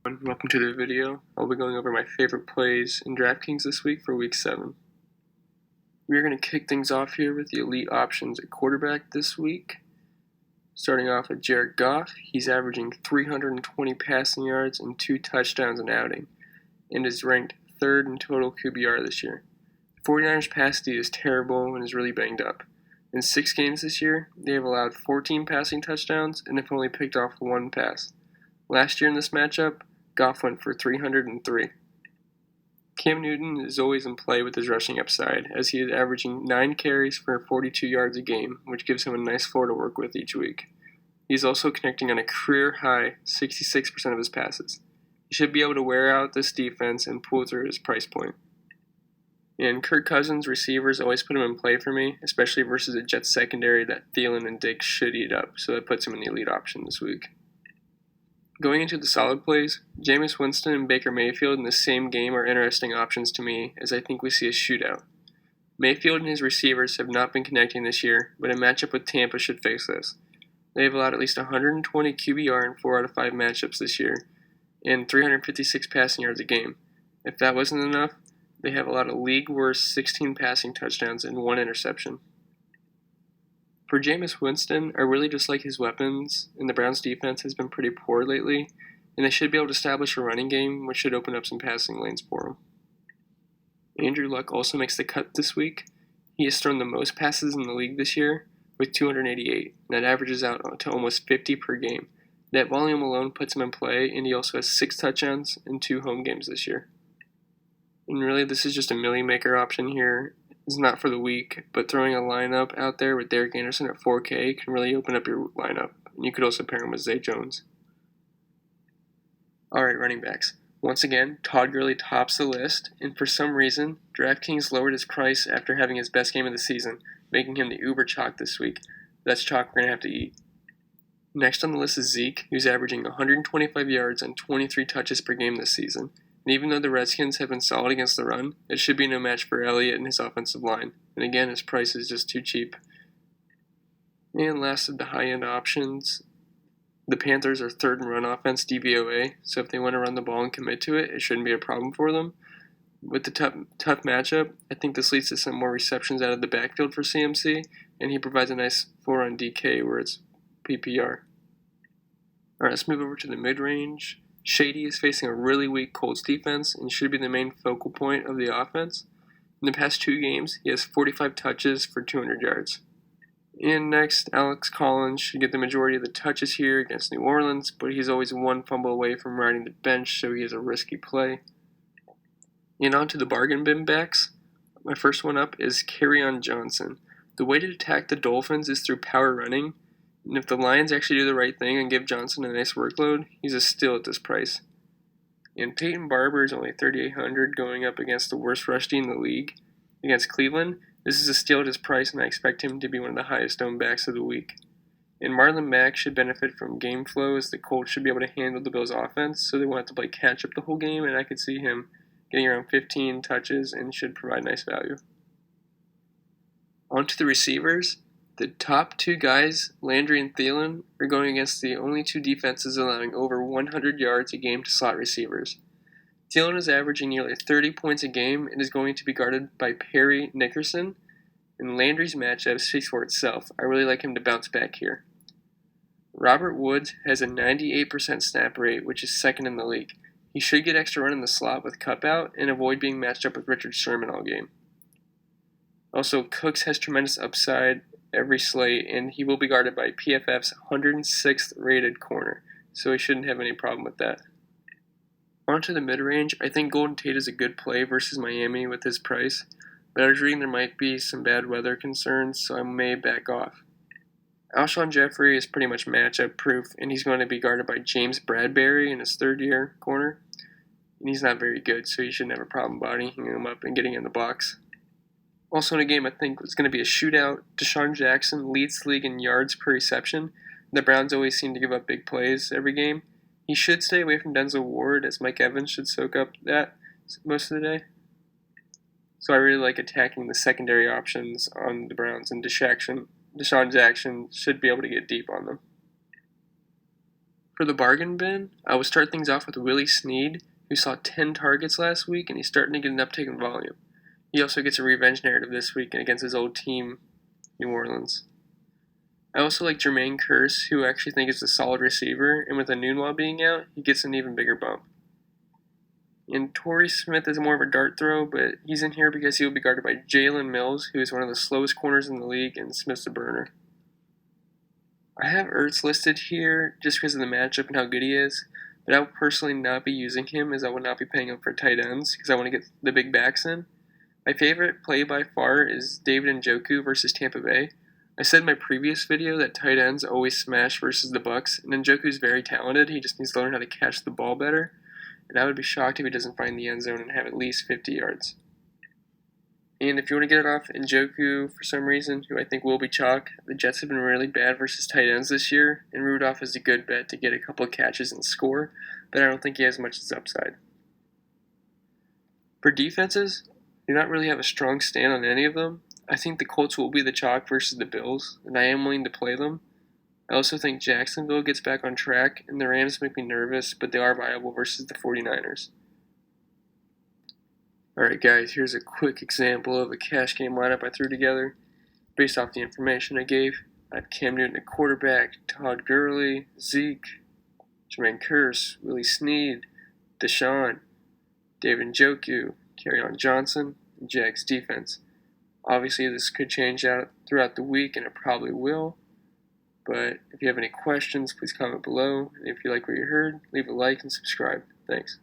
Welcome to the video. I'll be going over my favorite plays in Draftkings this week for week 7. We're going to kick things off here with the elite options at quarterback this week. Starting off with Jared Goff, he's averaging 320 passing yards and 2 touchdowns an outing, and is ranked 3rd in total QBR this year. 49ers pass D is terrible and is really banged up. In 6 games this year, they have allowed 14 passing touchdowns and have only picked off 1 pass. Last year in this matchup, Goff went for 303. Cam Newton is always in play with his rushing upside, as he is averaging 9 carries for 42 yards a game, which gives him a nice floor to work with each week. He's also connecting on a career-high 66% of his passes. He should be able to wear out this defense and pull through his price point. And Kirk Cousins' receivers always put him in play for me, especially versus a Jets secondary that Thielen and Diggs should eat up, so that puts him in the elite option this week. Going into the solid plays, Jameis Winston and Baker Mayfield in the same game are interesting options to me, as I think we see a shootout. Mayfield and his receivers have not been connecting this year, but a matchup with Tampa should fix this. They have allowed at least 120 QBR in 4 out of 5 matchups this year, and 356 passing yards a game. If that wasn't enough, they have allowed a league-worst 16 passing touchdowns and 1 interception. For Jameis Winston, I really just like his weapons, and the Browns' defense has been pretty poor lately, and they should be able to establish a running game, which should open up some passing lanes for him. Andrew Luck also makes the cut this week. He has thrown the most passes in the league this year, with 288, and that averages out to almost 50 per game. That volume alone puts him in play, and he also has 6 touchdowns in 2 home games this year. And really, this is just a million maker option here. It's not for the week, but throwing a lineup out there with Derek Anderson at 4K can really open up your lineup. And you could also pair him with Zay Jones. Alright, running backs. Once again, Todd Gurley tops the list, and for some reason, DraftKings lowered his price after having his best game of the season, making him the uber chalk this week. That's chalk we're going to have to eat. Next on the list is Zeke, who's averaging 125 yards and 23 touches per game this season. And even though the Redskins have been solid against the run, it should be no match for Elliott and his offensive line. And again, his price is just too cheap. And last of the high-end options, the Panthers are 3rd in run offense DVOA, so if they want to run the ball and commit to it, it shouldn't be a problem for them. With the tough matchup, I think this leads to some more receptions out of the backfield for CMC, and he provides a nice floor on DK where it's PPR. Alright, let's move over to the mid-range. Shady is facing a really weak Colts defense and should be the main focal point of the offense. In the past 2 games, he has 45 touches for 200 yards. And next, Alex Collins should get the majority of the touches here against New Orleans, but he's always 1 fumble away from riding the bench, so he is a risky play. And on to the bargain bin backs. My first one up is Kerryon Johnson. The way to attack the Dolphins is through power running, and if the Lions actually do the right thing and give Johnson a nice workload, he's a steal at this price. And Peyton Barber is only 3,800 going up against the worst rush team in the league. Against Cleveland, this is a steal at his price, and I expect him to be one of the highest owned backs of the week. And Marlon Mack should benefit from game flow, as the Colts should be able to handle the Bills' offense, so they won't have to play catch up the whole game, and I could see him getting around 15 touches and should provide nice value. On to the receivers. The top 2 guys, Landry and Thielen, are going against the only 2 defenses allowing over 100 yards a game to slot receivers. Thielen is averaging nearly 30 points a game and is going to be guarded by Perry Nickerson, and Landry's matchup speaks for itself. I really like him to bounce back here. Robert Woods has a 98% snap rate, which is 2nd in the league. He should get extra run in the slot with cup out and avoid being matched up with Richard Sherman all game. Also, Cooks has tremendous upside every slate, and he will be guarded by PFF's 106th rated corner, so he shouldn't have any problem with that. On to the mid-range, I think Golden Tate is a good play versus Miami with his price, but I was reading there might be some bad weather concerns, so I may back off. Alshon Jeffrey is pretty much matchup proof, and he's going to be guarded by James Bradbury in his 3rd-year corner, and he's not very good, so you shouldn't have a problem bodying him up and getting in the box. Also in a game I think it's going to be a shootout, Deshaun Jackson leads the league in yards per reception. The Browns always seem to give up big plays every game. He should stay away from Denzel Ward, as Mike Evans should soak up that most of the day. So I really like attacking the secondary options on the Browns, and Deshaun Jackson should be able to get deep on them. For the bargain bin, I will start things off with Willie Snead, who saw 10 targets last week, and he's starting to get an uptick in volume. He also gets a revenge narrative this week against his old team, New Orleans. I also like Jermaine Kearse, who I actually think is a solid receiver, and with Enunwa being out, he gets an even bigger bump. And Torrey Smith is more of a dart throw, but he's in here because he will be guarded by Jalen Mills, who is one of the slowest corners in the league, and Smith's a burner. I have Ertz listed here just because of the matchup and how good he is, but I will personally not be using him as I will not be paying up for tight ends because I want to get the big backs in. My favorite play by far is David Njoku versus Tampa Bay. I said in my previous video that tight ends always smash versus the Bucks, and Njoku's very talented. He just needs to learn how to catch the ball better, and I would be shocked if he doesn't find the end zone and have at least 50 yards. And if you want to get it off Njoku for some reason, who I think will be chalk, the Jets have been really bad versus tight ends this year, and Rudolph is a good bet to get a couple of catches and score, but I don't think he has much as upside. For defenses, I do not really have a strong stand on any of them. I think the Colts will be the chalk versus the Bills, and I am willing to play them. I also think Jacksonville gets back on track, and the Rams make me nervous, but they are viable versus the 49ers. Alright guys, here's a quick example of a cash game lineup I threw together based off the information I gave. I have Cam Newton at quarterback, Todd Gurley, Zeke, Jermaine Kearse, Willie Snead, Deshaun, David Njoku, Kerryon Johnson, and Jags defense. Obviously this could change out throughout the week, and it probably will. But if you have any questions, please comment below. And if you like what you heard, leave a like and subscribe. Thanks.